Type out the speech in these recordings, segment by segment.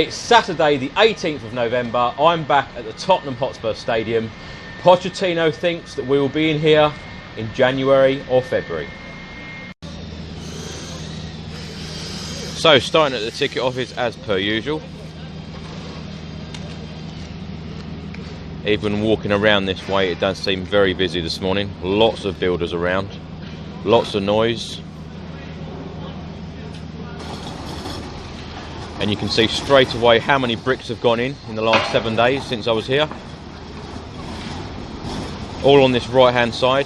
It's Saturday the 18th of November. I'm back at the Tottenham Hotspur Stadium. Pochettino thinks that we will be in here in January or February. So, starting at the ticket office as per usual. Even walking around this way, it does seem very busy this morning. Lots of builders around, lots of noise. And you can see straight away how many bricks have gone in the last 7 days since I was here. All on this right hand side.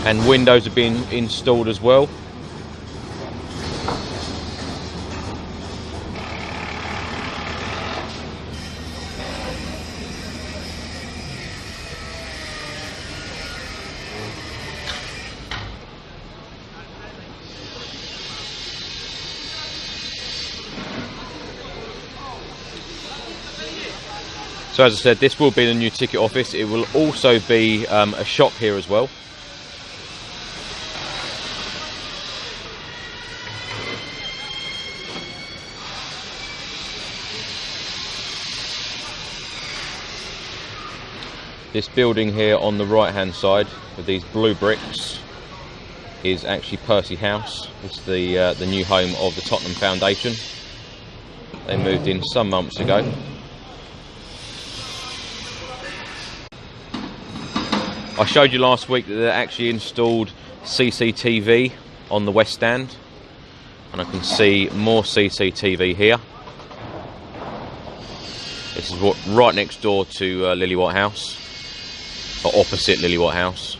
And windows have been installed as well. So as I said, this will be the new ticket office. It will also be a shop here as well. This building here on the right hand side with these blue bricks is actually Percy House. It's the new home of the Tottenham Foundation. They moved in some months ago. I showed you last week that they actually installed CCTV on the West Stand, and I can see more CCTV here. This is right next door to Lily-White House, or opposite Lily-White House.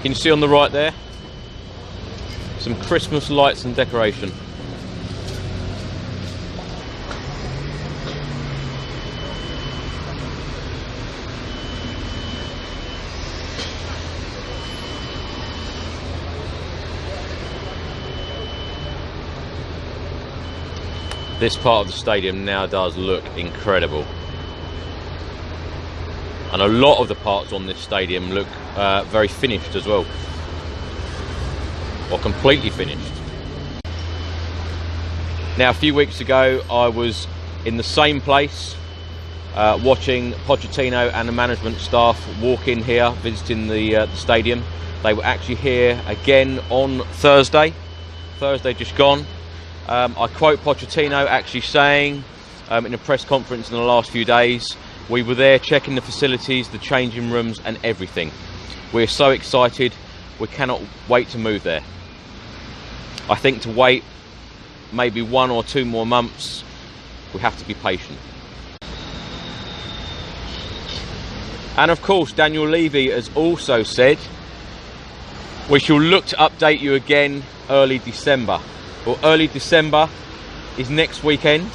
Can you see on the right there? Some Christmas lights and decoration. This part of the stadium now does look incredible. And a lot of the parts on this stadium look very finished as well, or completely finished. Now, a few weeks ago I was in the same place watching Pochettino and the management staff walk in here visiting the stadium. They were actually here again on Thursday just gone. I quote Pochettino actually saying in a press conference in the last few days, we were there checking the facilities, the changing rooms and everything. We're so excited, we cannot wait to move there. I think to wait maybe 1 or 2 more months, we have to be patient. And of course, Daniel Levy has also said, we shall look to update you again early December. Well, early December is next weekend.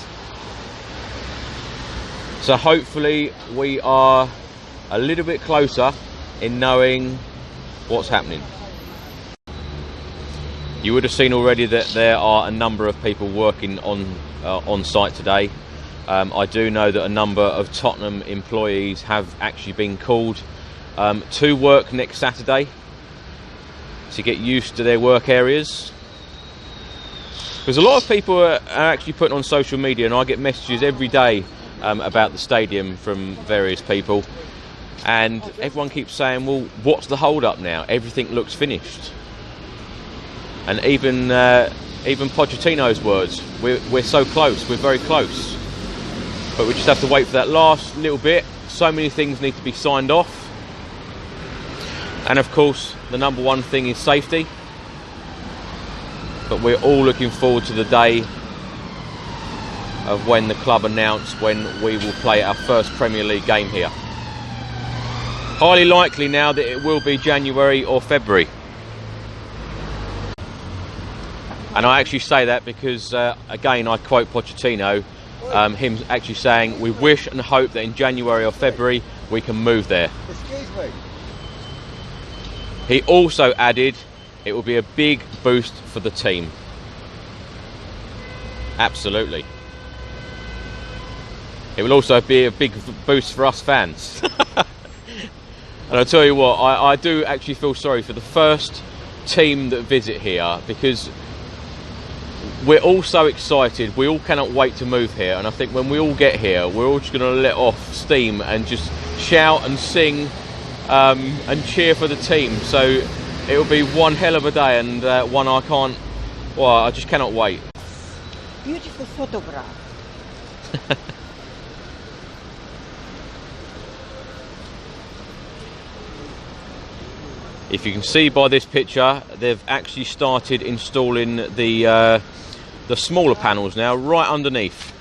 So hopefully we are a little bit closer in knowing what's happening. You would have seen already that there are a number of people working on site today. I do know that a number of Tottenham employees have actually been called to work next Saturday to get used to their work areas. Because a lot of people are actually putting on social media, and I get messages every day about the stadium from various people, and everyone keeps saying, well, what's the hold up now? Everything looks finished. And even Pochettino's words, we're so close, we're very close, but we just have to wait for that last little bit. So many things need to be signed off, and of course the number one thing is safety. But we're all looking forward to the day of when the club announce when we will play our first Premier League game here. Highly likely now that it will be January or February. And I actually say that because, again, I quote Pochettino, him actually saying, we wish and hope that in January or February we can move there. He also added, it will be a big boost for the team. Absolutely. It will also be a big boost for us fans. And I'll tell you what, I do actually feel sorry for the first team that visit here, because we're all so excited, we all cannot wait to move here, and I think when we all get here, we're all just going to let off steam and just shout and sing and cheer for the team. So it'll be one hell of a day, and one I just cannot wait. Beautiful photograph. If you can see by this picture, they've actually started installing the smaller panels now, right underneath.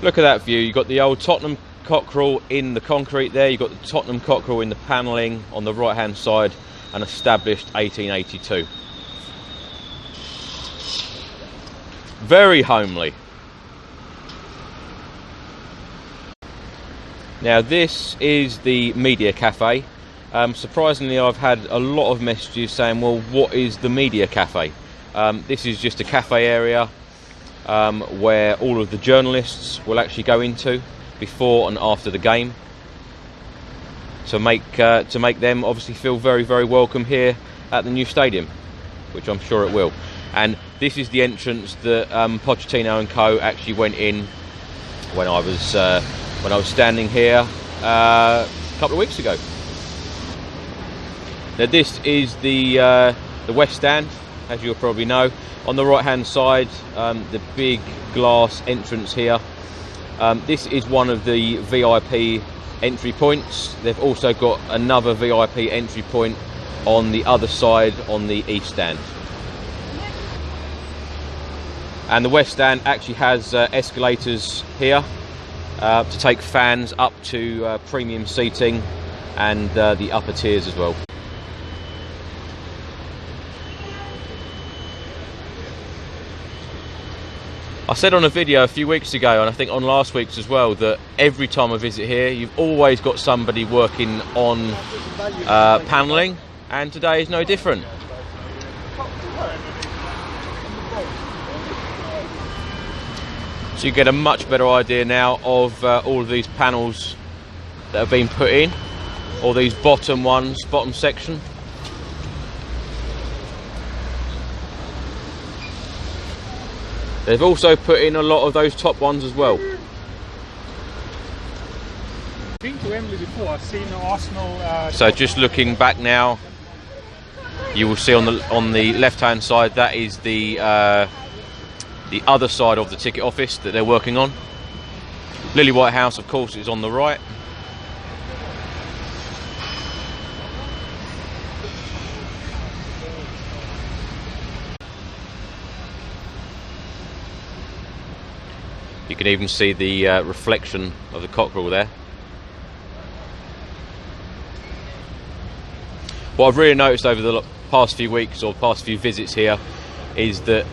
Look at that view. You've got the old Tottenham cockerel in the concrete there. You've got the Tottenham cockerel in the panelling on the right hand side, and established 1882. Very homely. Now this is the media cafe. Surprisingly, I've had a lot of messages saying, well, what is the media cafe? This is just a cafe area where all of the journalists will actually go into before and after the game, to make them obviously feel very, very welcome here at the new stadium, which I'm sure it will. And this is the entrance that Pochettino and co actually went in when I was standing here a couple of weeks ago. Now this is the West Stand, as you'll probably know. On the right hand side, the big glass entrance here. This is one of the VIP entry points. They've also got another VIP entry point on the other side on the East Stand. And the West Stand actually has escalators here to take fans up to premium seating and the upper tiers as well. I said on a video a few weeks ago, and I think on last week's as well, that every time I visit here, you've always got somebody working on panelling, and today is no different. So you get a much better idea now of all of these panels that have been put in, all these bottom section. They've also put in a lot of those top ones as well. I've been to Wembley before. I've seen Arsenal. So just looking back now, you will see on the left-hand side, that is the other side of the ticket office that they're working on. Lily White House, of course, is on the right. You can even see the reflection of the cockerel there. What I've really noticed over the past few weeks or past few visits here is that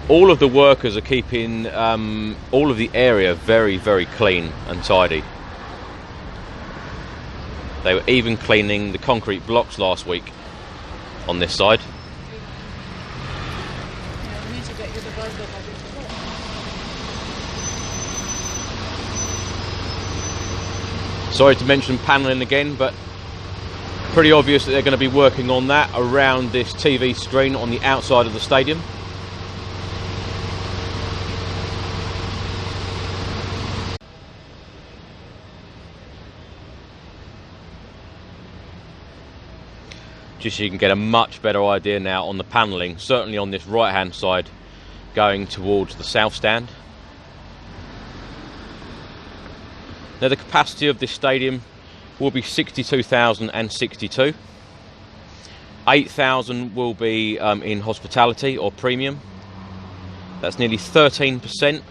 all of the workers are keeping all of the area very, very clean and tidy. They were even cleaning the concrete blocks last week on this side. Sorry to mention panelling again, but pretty obvious that they're going to be working on that around this TV screen on the outside of the stadium. Just so you can get a much better idea now on the panelling, certainly on this right hand side going towards the south stand. Now the capacity of this stadium will be 62,062. 8,000 will be in hospitality or premium. That's nearly 13%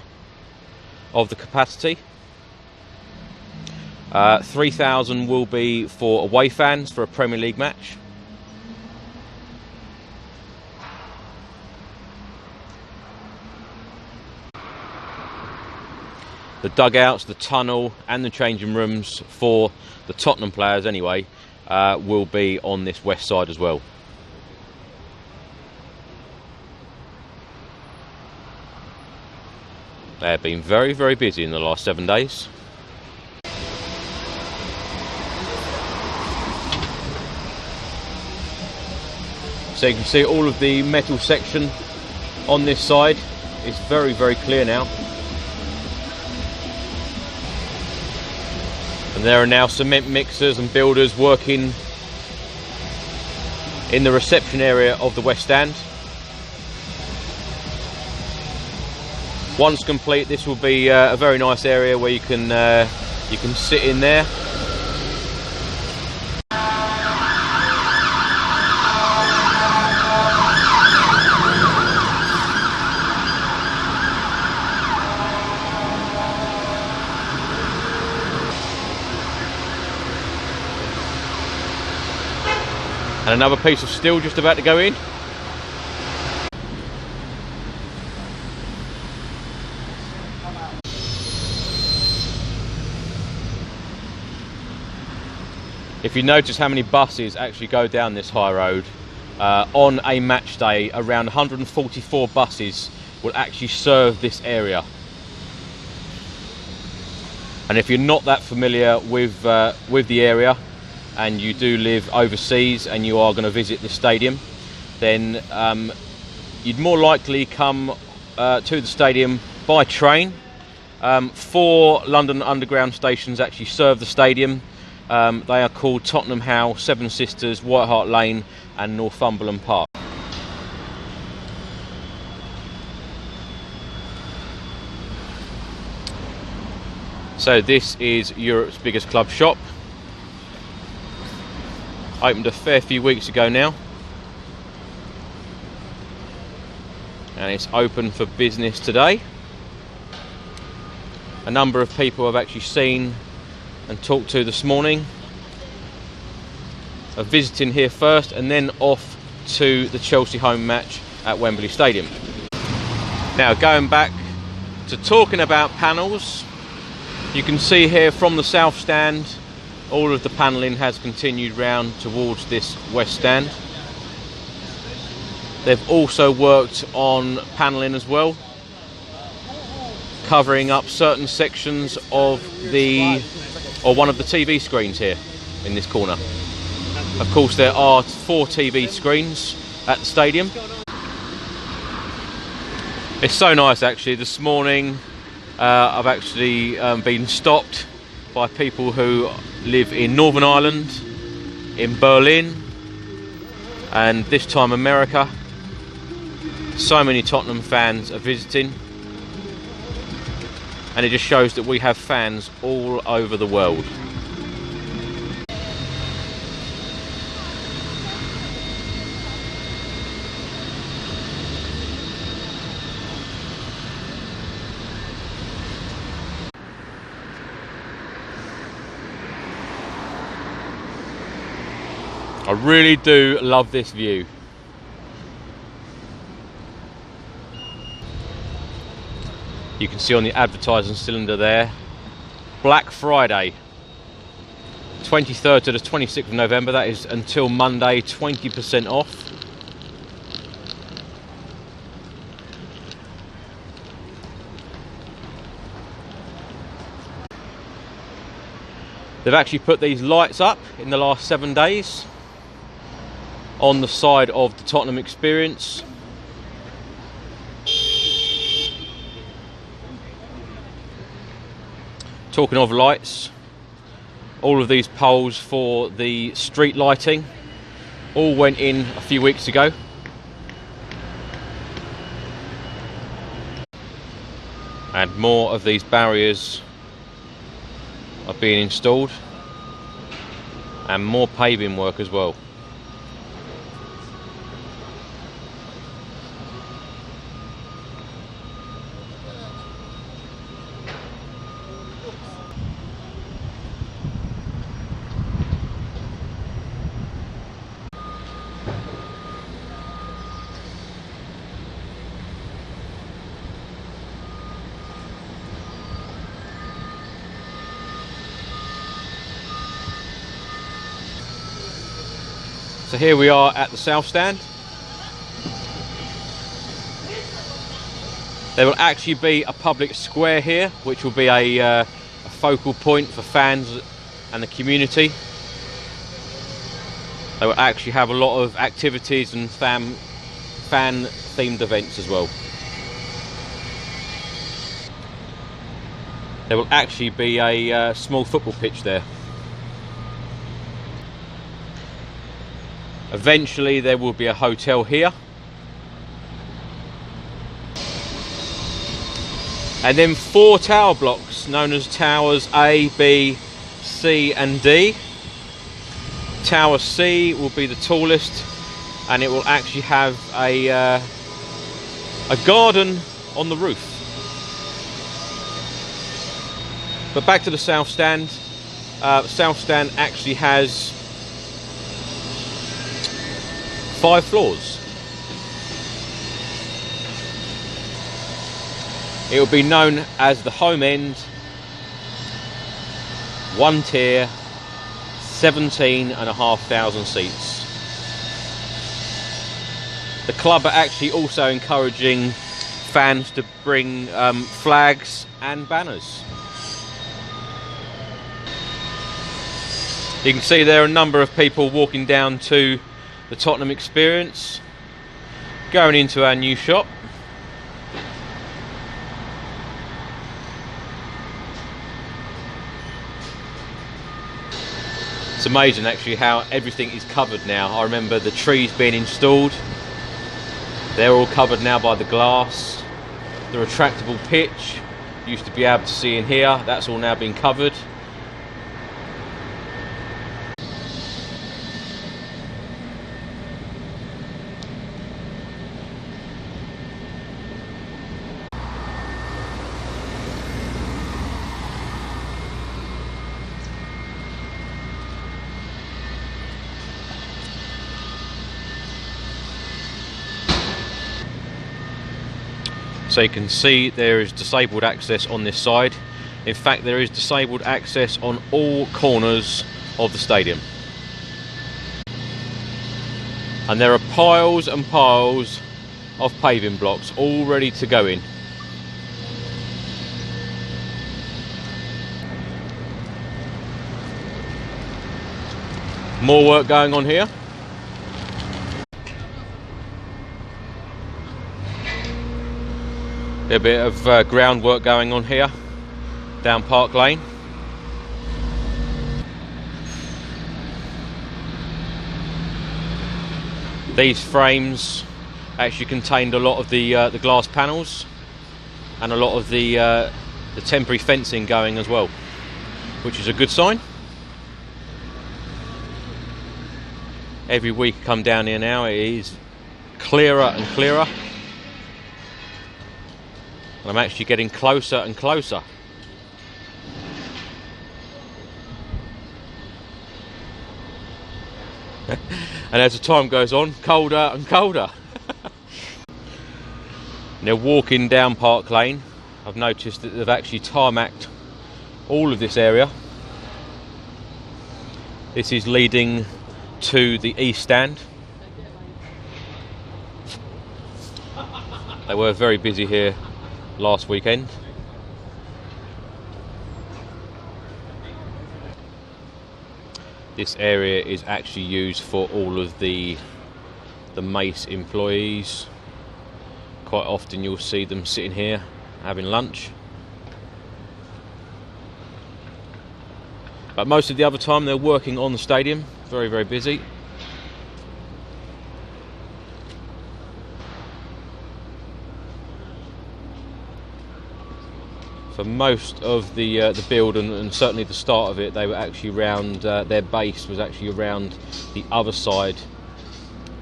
of the capacity. 3,000 will be for away fans for a Premier League match. The dugouts, the tunnel and the changing rooms for the Tottenham players anyway will be on this west side as well. They have been very, very busy in the last 7 days. So you can see all of the metal section on this side is very, very clear now. And there are now cement mixers and builders working in the reception area of the West Stand. Once complete, this will be a very nice area where you can sit in there. And another piece of steel just about to go in. If you notice how many buses actually go down this high road, on a match day around 144 buses will actually serve this area. And if you're not that familiar with the area, and you do live overseas and you are going to visit the stadium, then you'd more likely come to the stadium by train. 4 London Underground stations actually serve the stadium. They are called Tottenham House, Seven Sisters, White Hart Lane and Northumberland Park. So this is Europe's biggest club shop. Opened a fair few weeks ago now, and it's open for business today. A number of people I've actually seen and talked to this morning are visiting here first and then off to the Chelsea home match at Wembley Stadium. Now going back to talking about panels, you can see here from the south stand all of the panelling has continued round towards this west stand. They've also worked on panelling as well, covering up certain sections of one of the TV screens here in this corner. Of course there are 4 TV screens at the stadium. It's so nice actually. This morning I've actually been stopped by people who live in Northern Ireland, in Berlin, and this time America. So many Tottenham fans are visiting, and it just shows that we have fans all over the world. I really do love this view. You can see on the advertising cylinder there, Black Friday, 23rd to the 26th of November, that is until Monday, 20% off. They've actually put these lights up in the last 7 days on the side of the Tottenham experience. Talking of lights, all of these poles for the street lighting all went in a few weeks ago. And more of these barriers are being installed, and more paving work as well. So here we are at the south stand. There will actually be a public square here, which will be a focal point for fans and the community. They will actually have a lot of activities and fan-themed events as well. There will actually be a small football pitch there. Eventually there will be a hotel here. And then 4 tower blocks known as Towers A, B, C and D. Tower C will be the tallest, and it will actually have a garden on the roof. But back to the south stand. South stand actually has 5 floors. It will be known as the home end, 1 tier, 17,500 seats. The club are actually also encouraging fans to bring flags and banners. You can see there are a number of people walking down to the Tottenham Experience, going into our new shop. It's amazing actually how everything is covered now. I remember the trees being installed. They're all covered now by the glass. The retractable pitch used to be able to see in here. That's all now been covered. So you can see there is disabled access on this side. In fact, there is disabled access on all corners of the stadium. And there are piles and piles of paving blocks all ready to go in. More work going on here. A bit of groundwork going on here down Park Lane. These frames actually contained a lot of the glass panels and a lot of the temporary fencing going as well, which is a good sign. Every week I come down here now, it is clearer and clearer. And I'm actually getting closer and closer. And as the time goes on, colder and colder. Now walking down Park Lane, I've noticed that they've actually tarmacked all of this area. This is leading to the east stand. They were very busy here last weekend. This area is actually used for all of the Mace employees. Quite often you'll see them sitting here having lunch. But most of the other time they're working on the stadium. Very, very busy. For most of the build and certainly the start of it, they were actually round. Their base was actually around the other side,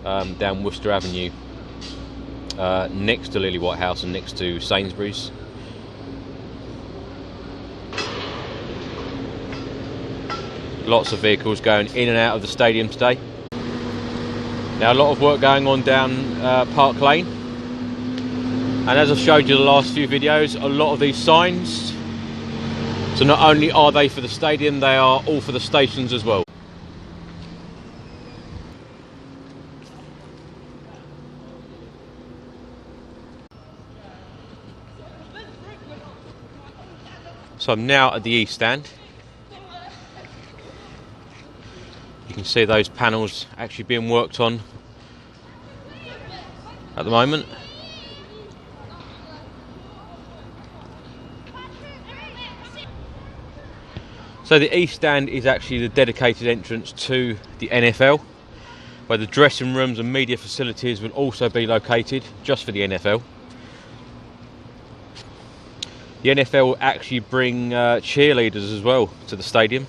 down Worcester Avenue, next to Lily White House and next to Sainsbury's. Lots of vehicles going in and out of the stadium today. Now a lot of work going on down Park Lane, and as I've showed you the last few videos, a lot of these signs, so not only are they for the stadium, they are all for the stations as well. So I'm now at the East Stand. You can see those panels actually being worked on at the moment. So the East Stand is actually the dedicated entrance to the NFL, where the dressing rooms and media facilities will also be located just for the NFL. The NFL will actually bring cheerleaders as well to the stadium,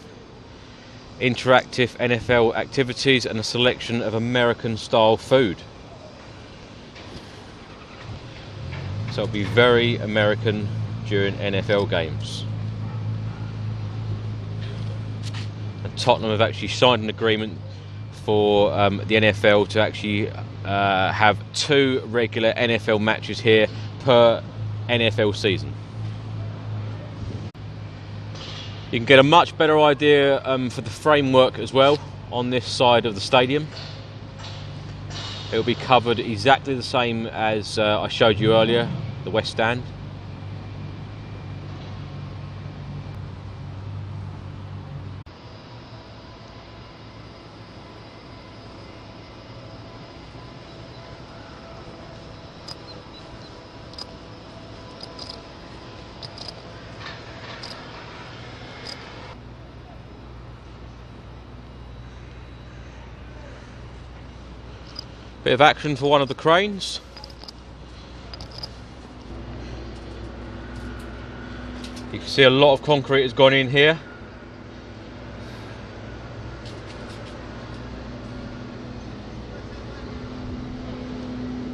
interactive NFL activities and a selection of American style food. So it'll be very American during NFL games. And Tottenham have actually signed an agreement for the NFL to actually have 2 regular NFL matches here per NFL season. You can get a much better idea for the framework as well on this side of the stadium. It will be covered exactly the same as I showed you earlier, the West Stand. Bit of action for one of the cranes. You can see a lot of concrete has gone in here.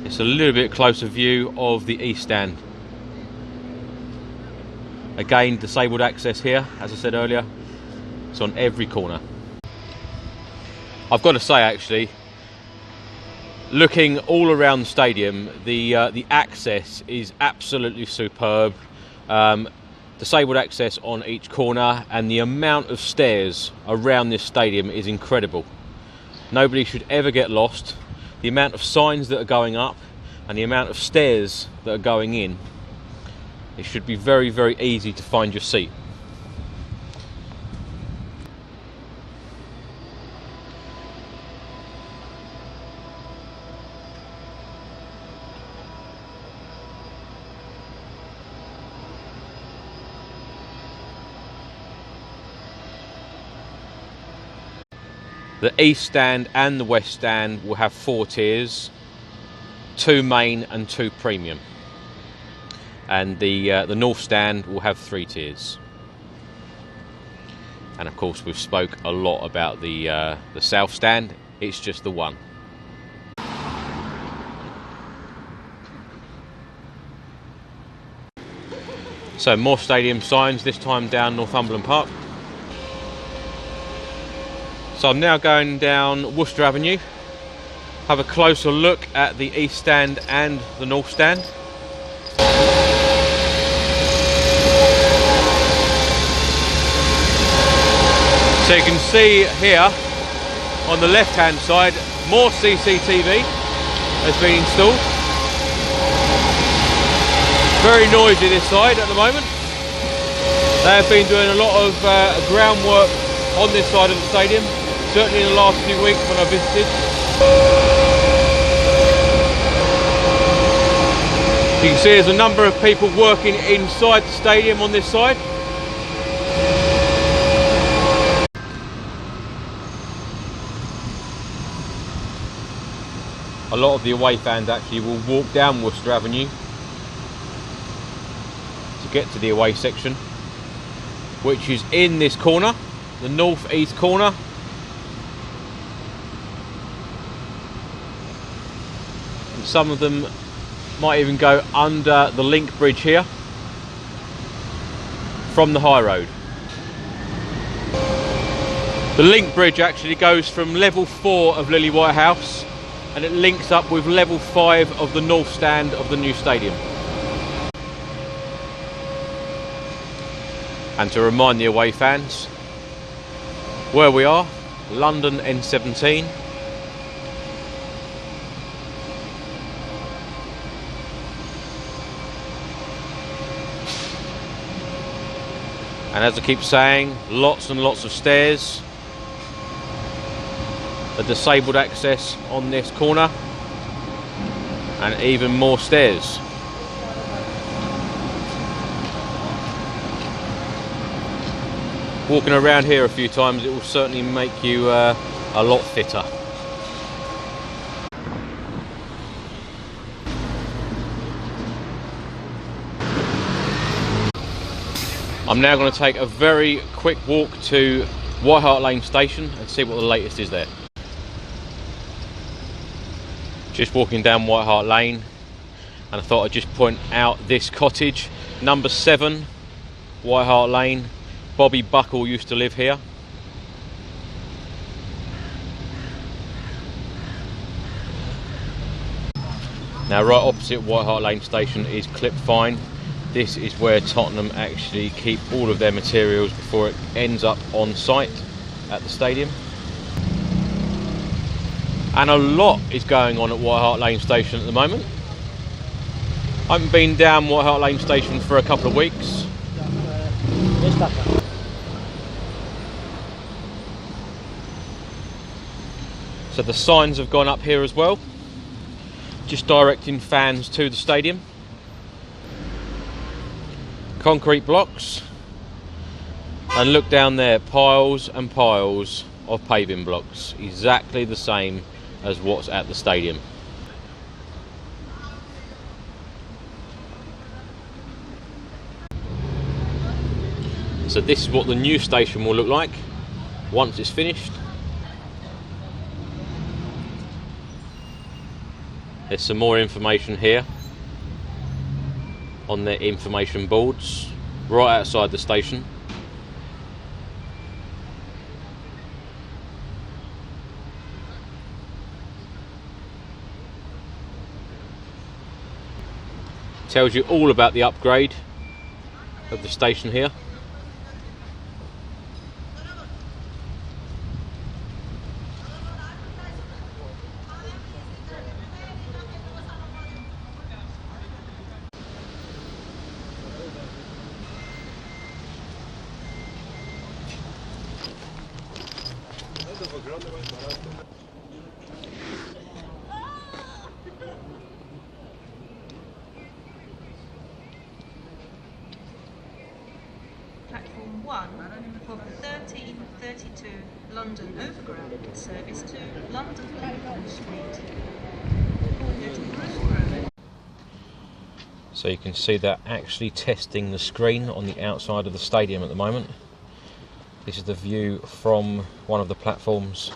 It's a little bit closer view of the East Stand. Again, disabled access here, as I said earlier. It's on every corner. I've got to say, actually, looking all around the stadium, the access is absolutely superb. Disabled access on each corner, and the amount of stairs around this stadium is incredible. Nobody should ever get lost. The amount of signs that are going up and the amount of stairs that are going in, it should be very, very easy to find your seat. The East Stand and the West Stand will have 4 tiers, 2 main and 2 premium. And the North Stand will have 3 tiers. And of course we've spoke a lot about the South Stand. It's just the one. So more stadium signs, this time down Northumberland Park. So I'm now going down Worcester Avenue, have a closer look at the East Stand and the North Stand. So you can see here on the left hand side, more CCTV has been installed. Very noisy this side at the moment. They have been doing a lot of groundwork on this side of the stadium. Certainly in the last few weeks when I visited. You can see there's a number of people working inside the stadium on this side. A lot of the away fans actually will walk down Worcester Avenue. to get to the away section, which is in this corner, the north-east corner. And some of them might even go under the link bridge here from the high road. The link bridge actually goes from level 4 of Lily White House and it links up with level 5 of the north stand of the new stadium. And to remind the away fans where we are, London N17. And as I keep saying, lots and lots of stairs. The disabled access on this corner. And even more stairs. Walking around here a few times, it will certainly make you a lot fitter. I'm now going to take a very quick walk to White Hart Lane station and see what the latest is there. Just walking down White Hart Lane, and I thought I'd just point out this cottage, number 7, White Hart Lane. Bobby Buckle used to live here. Now right opposite White Hart Lane station is Clip Fine. This is where Tottenham actually keep all of their materials before it ends up on site at the stadium. And a lot is going on at White Hart Lane station at the moment. I haven't been down White Hart Lane station for a couple of weeks. So the signs have gone up here as well, just directing fans to the stadium. Concrete blocks, and look down there, piles and piles of paving blocks, exactly the same as what's at the stadium. So this is what the new station will look like once it's finished. There's some more information here on their information boards right outside the station. Tells you all about the upgrade of the station here. Platform 1 for the 1332 London Overground service to London Liverpool Street. So you can see they're actually testing the screen on the outside of the stadium at the moment. This is the view from one of the platforms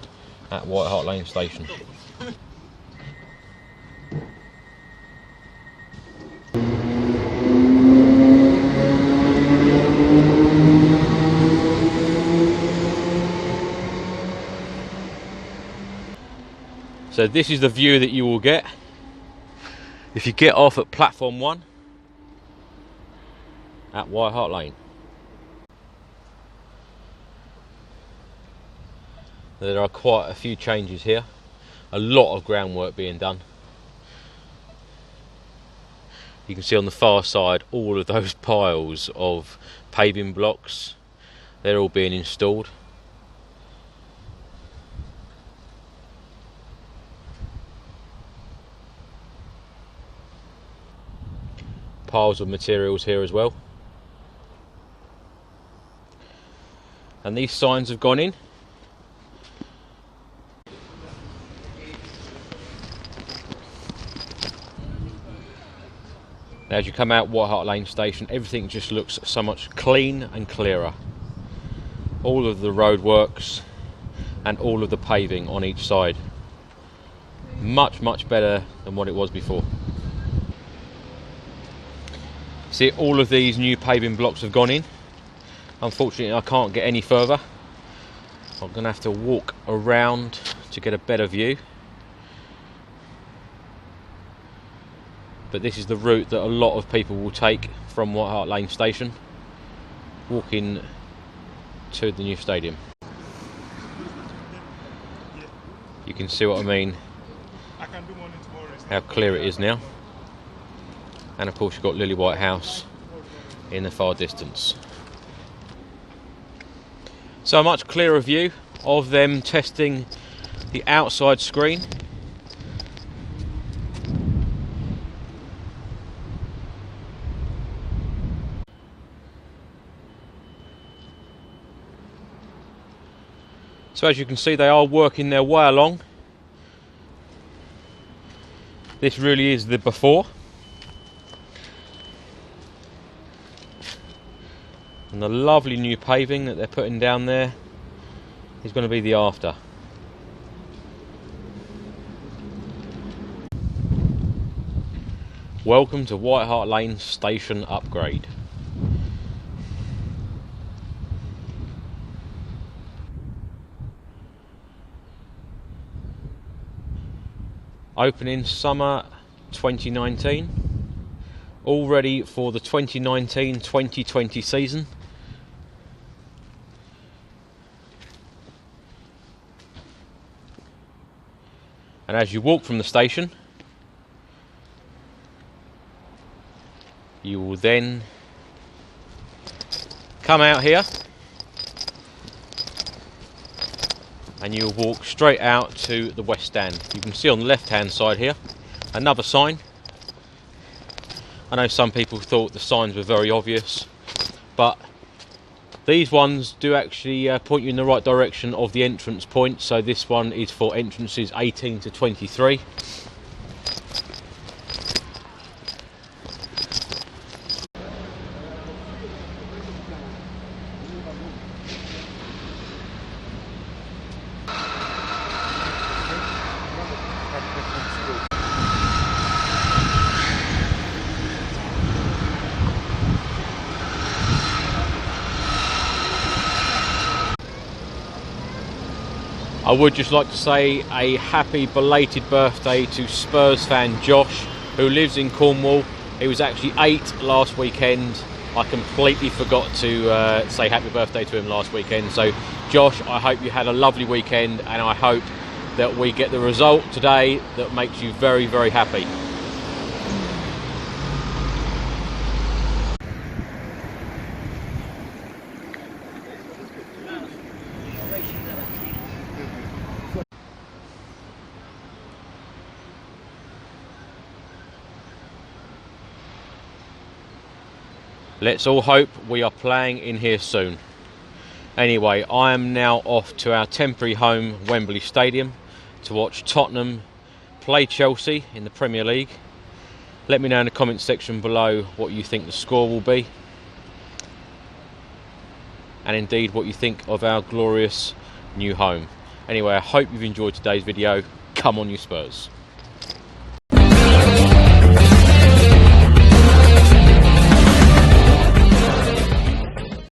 at White Hart Lane station. So this is the view that you will get if you get off at platform 1 at White Hart Lane. There are quite a few changes here, a lot of groundwork being done. You can see on the far side all of those piles of paving blocks, they're all being installed. Piles of materials here as well. And these signs have gone in. And as you come out White Hart Lane station, everything just looks so much clean and clearer. All of the roadworks and all of the paving on each side. Much better than what it was before. See, all of these new paving blocks have gone in. Unfortunately, I can't get any further. I'm going to have to walk around to get a better view. But this is the route that a lot of people will take from White Hart Lane station, walking to the new stadium. You can see what I mean, how clear it is now. And of course you've got Lily White House in the far distance. So a much clearer view of them testing the outside screen. So as you can see, they are working their way along. This really is the before. And the lovely new paving that they're putting down there is going to be the after. Welcome to White Hart Lane station upgrade. Opening summer 2019. All ready for the 2019-2020 season. And as you walk from the station, you will then come out here and you'll walk straight out to the West Stand. You can see on the left hand side here another sign. I know some people thought the signs were very obvious, but these ones do actually point you in the right direction of the entrance point. So this one is for entrances 18 to 23. I would just like to say a happy belated birthday to Spurs fan Josh, who lives in Cornwall. He was actually 8 last weekend. I completely forgot to say happy birthday to him last weekend. So Josh, I hope you had a lovely weekend, and I hope that we get the result today that makes you very, very happy. Let's all hope we are playing in here soon. Anyway, I am now off to our temporary home, Wembley Stadium, to watch Tottenham play Chelsea in the Premier League. Let me know in the comments section below what you think the score will be, and indeed what you think of our glorious new home. Anyway, I hope you've enjoyed today's video. Come on, you Spurs.